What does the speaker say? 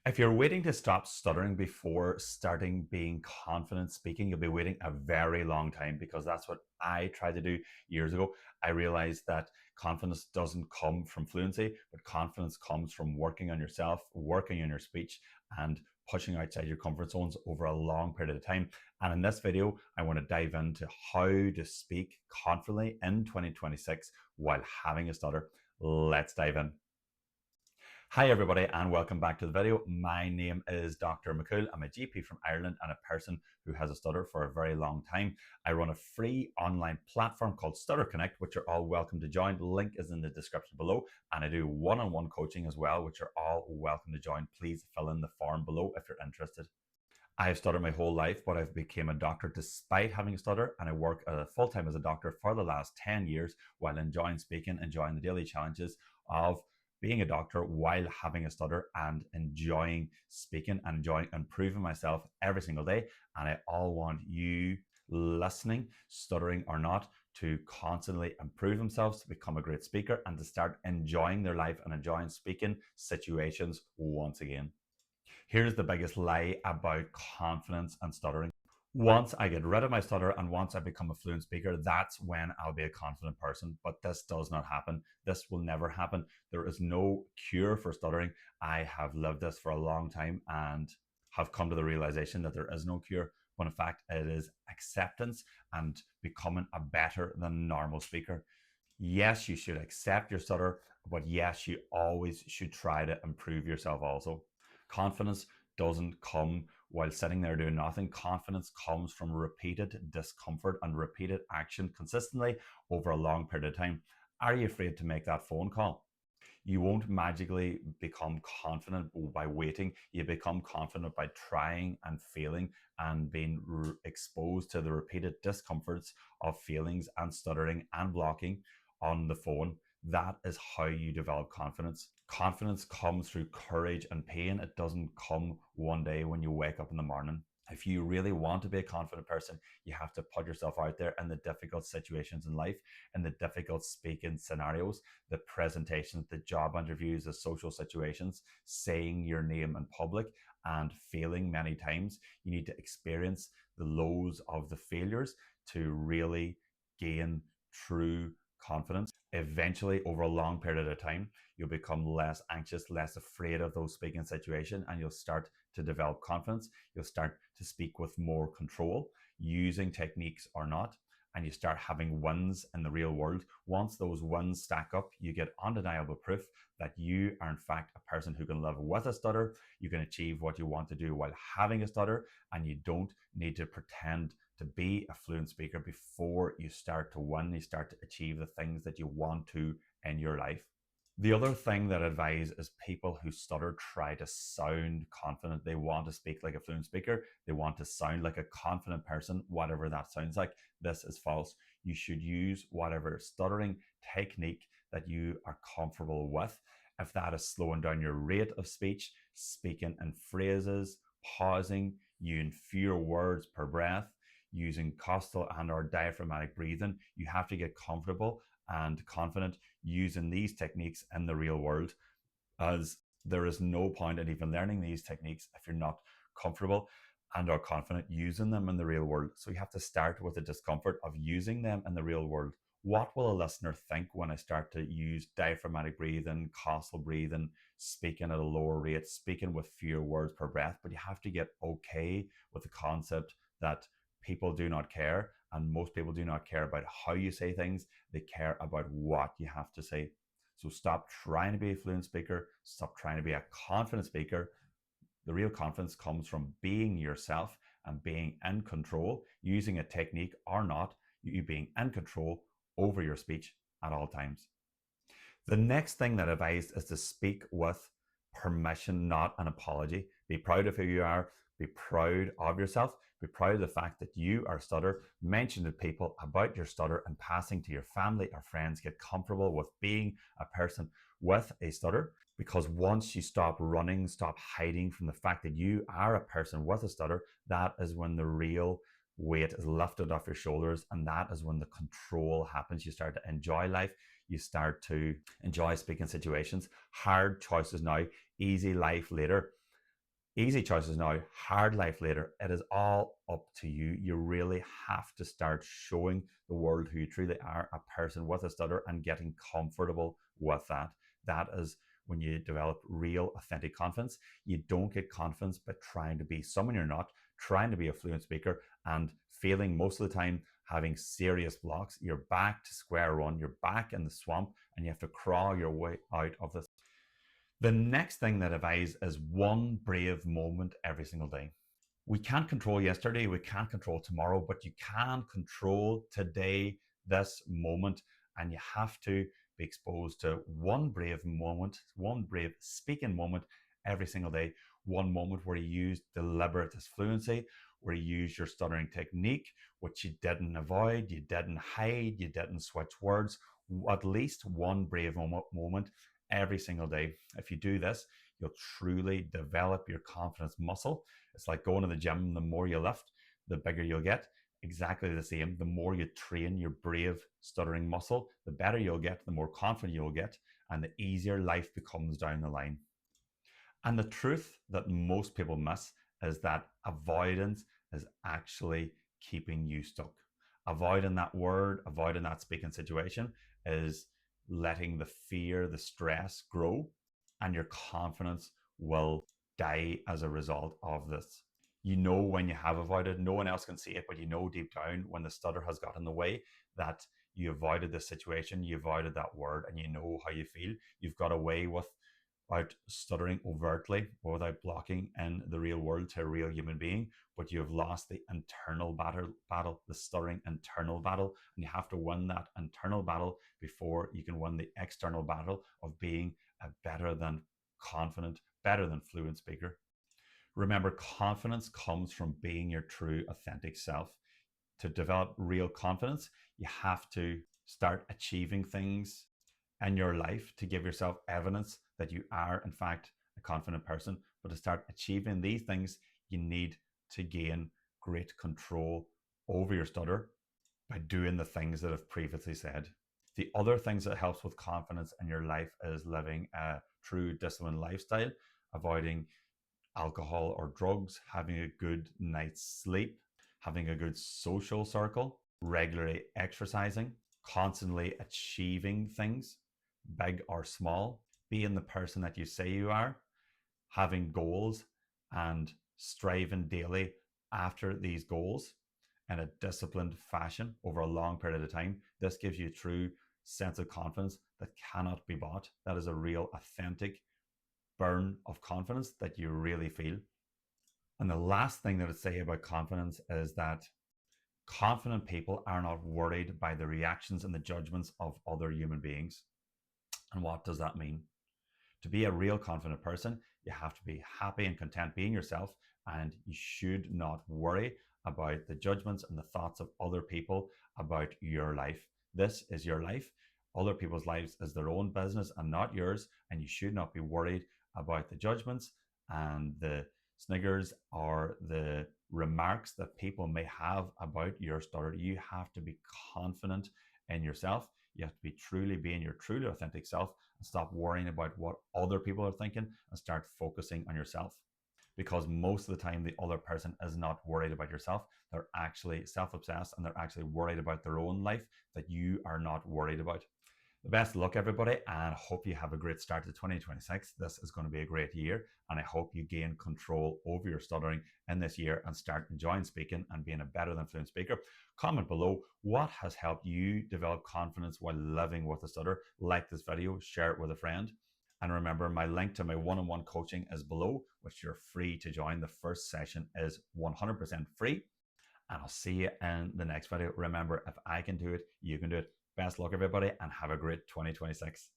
If you're waiting to stop stuttering before starting being confident speaking, you'll be waiting a very long time because that's what I tried to do years ago. I realized that confidence doesn't come from fluency, but confidence comes from working on yourself, working on your speech, and pushing outside your comfort zones over a long period of time. And in this video, I want to dive into how to speak confidently in 2026 while having a stutter. Let's dive in. Hi everybody and welcome back to the video. My name is Dr. McCool. I'm a GP from Ireland and a person who has a stutter for a very long time. I run a free online platform called Stutterconnect, which you're all welcome to join. The link is in the description below, and I do one-on-one coaching as well, which you're all welcome to join. Please fill in the form below if you're interested. I have stuttered my whole life, but I've become a doctor despite having a stutter, and I work full-time as a doctor for the last 10 years while enjoying speaking, enjoying the daily challenges of being a doctor while having a stutter and enjoying speaking and enjoying improving myself every single day. And I all want you listening, stuttering or not, to constantly improve themselves, to become a great speaker and to start enjoying their life and enjoying speaking situations once again. Here's the biggest lie about confidence and stuttering. Once I get rid of my stutter and once I become a fluent speaker, that's when I'll be a confident person. But this does not happen. This will never happen. There is no cure for stuttering. I have lived this for a long time and have come to the realization that there is no cure, when in fact it is acceptance and becoming a better than normal speaker. Yes, you should accept your stutter, but yes, you always should try to improve yourself also. Confidence doesn't come while sitting there doing nothing. Confidence comes from repeated discomfort and repeated action consistently over a long period of time. Are you afraid to make that phone call? You won't magically become confident by waiting. You become confident by trying and failing and being exposed to the repeated discomforts of feelings and stuttering and blocking on the phone. That is how you develop confidence. Confidence comes through courage and pain. It doesn't come one day when you wake up in the morning. If you really want to be a confident person, you have to put yourself out there in the difficult situations in life, in the difficult speaking scenarios, the presentations, the job interviews, the social situations, saying your name in public and failing many times. You need to experience the lows of the failures to really gain true confidence. Eventually, over a long period of time, you'll become less anxious, less afraid of those speaking situations, and you'll start to develop confidence. You'll start to speak with more control, using techniques or not, and you start having wins in the real world. Once those wins stack up, you get undeniable proof that you are in fact a person who can live with a stutter. You can achieve what you want to do while having a stutter, and you don't need to pretend to be a fluent speaker before you start to win, you start to achieve the things that you want to in your life. The other thing that I advise is people who stutter try to sound confident. They want to speak like a fluent speaker. They want to sound like a confident person, whatever that sounds like. This is false. You should use whatever stuttering technique that you are comfortable with. If that is slowing down your rate of speech, speaking in phrases, pausing, using fewer words per breath, using costal and or diaphragmatic breathing, you have to get comfortable and confident using these techniques in the real world, as there is no point in even learning these techniques if you're not comfortable and are confident using them in the real world. So you have to start with the discomfort of using them in the real world. What will a listener think when I start to use diaphragmatic breathing, costal breathing, speaking at a lower rate, speaking with fewer words per breath? But you have to get okay with the concept that people do not care, and most people do not care about how you say things. They care about what you have to say. So stop trying to be a fluent speaker. Stop trying to be a confident speaker. The real confidence comes from being yourself and being in control, using a technique or not, you being in control over your speech at all times. The next thing that I advise is to speak with permission, not an apology. Be proud of who you are. Be proud of yourself. Be proud of the fact that you are a stutter. Mention to people about your stutter and passing to your family or friends. Get comfortable with being a person with a stutter, because once you stop running, stop hiding from the fact that you are a person with a stutter, that is when the real weight is lifted off your shoulders, and that is when the control happens. You start to enjoy life. You start to enjoy speaking situations. Hard choices now, easy life later. Easy choices now, hard life later. It is all up to you. You really have to start showing the world who you truly are, a person with a stutter, and getting comfortable with that. That is when you develop real, authentic confidence. You don't get confidence by trying to be someone you're not, trying to be a fluent speaker, and failing most of the time, having serious blocks. You're back to square one, you're back in the swamp, and you have to crawl your way out of this. The next thing that I advise is one brave moment every single day. We can't control yesterday, we can't control tomorrow, but you can control today, this moment, and you have to be exposed to one brave moment, one brave speaking moment every single day. One moment where you use deliberate fluency, where you use your stuttering technique, which you didn't avoid, you didn't hide, you didn't switch words. At least one brave moment every single day. If you do this, you'll truly develop your confidence muscle. It's like going to the gym. The more you lift, the bigger you'll get. Exactly the same. The more you train your brave stuttering muscle, the better you'll get, the more confident you'll get, and the easier life becomes down the line. And the truth that most people miss is that avoidance is actually keeping you stuck. Avoiding that word, avoiding that speaking situation is letting the fear, the stress grow, and your confidence will die as a result of this. You know when you have avoided, no one else can see it, but you know deep down when the stutter has got in the way that you avoided the situation, you avoided that word, and you know how you feel. You've got away without stuttering overtly or without blocking in the real world to a real human being, but you have lost the internal battle, the stuttering internal battle, and you have to win that internal battle before you can win the external battle of being a better than confident, better than fluent speaker. Remember, confidence comes from being your true, authentic self. To develop real confidence, you have to start achieving things in your life to give yourself evidence that you are, in fact, a confident person. But to start achieving these things, you need to gain great control over your stutter by doing the things that I've previously said. The other things that helps with confidence in your life is living a true disciplined lifestyle, avoiding alcohol or drugs, having a good night's sleep, having a good social circle, regularly exercising, constantly achieving things, big or small, being the person that you say you are, having goals and striving daily after these goals in a disciplined fashion over a long period of time. This gives you a true sense of confidence that cannot be bought. That is a real authentic burn of confidence that you really feel. And the last thing that I'd say about confidence is that confident people are not worried by the reactions and the judgments of other human beings. And what does that mean? To be a real confident person, you have to be happy and content being yourself, and you should not worry about the judgments and the thoughts of other people about your life. This is your life. Other people's lives is their own business and not yours, and you should not be worried about the judgments and the sniggers or the remarks that people may have about your stutter. You have to be confident in yourself. You have to be truly being your truly authentic self and stop worrying about what other people are thinking and start focusing on yourself. Because most of the time, the other person is not worried about yourself. They're actually self obsessed and they're actually worried about their own life that you are not worried about. The best of luck, everybody, and hope you have a great start to 2026. This is going to be a great year, and I hope you gain control over your stuttering in this year and start enjoying speaking and being a better than fluent speaker. Comment below what has helped you develop confidence while living with a stutter. Like this video, share it with a friend. And remember, my link to my one-on-one coaching is below, which you're free to join. The first session is 100% free. And I'll see you in the next video. Remember, if I can do it, you can do it. Best luck, everybody, and have a great 2026.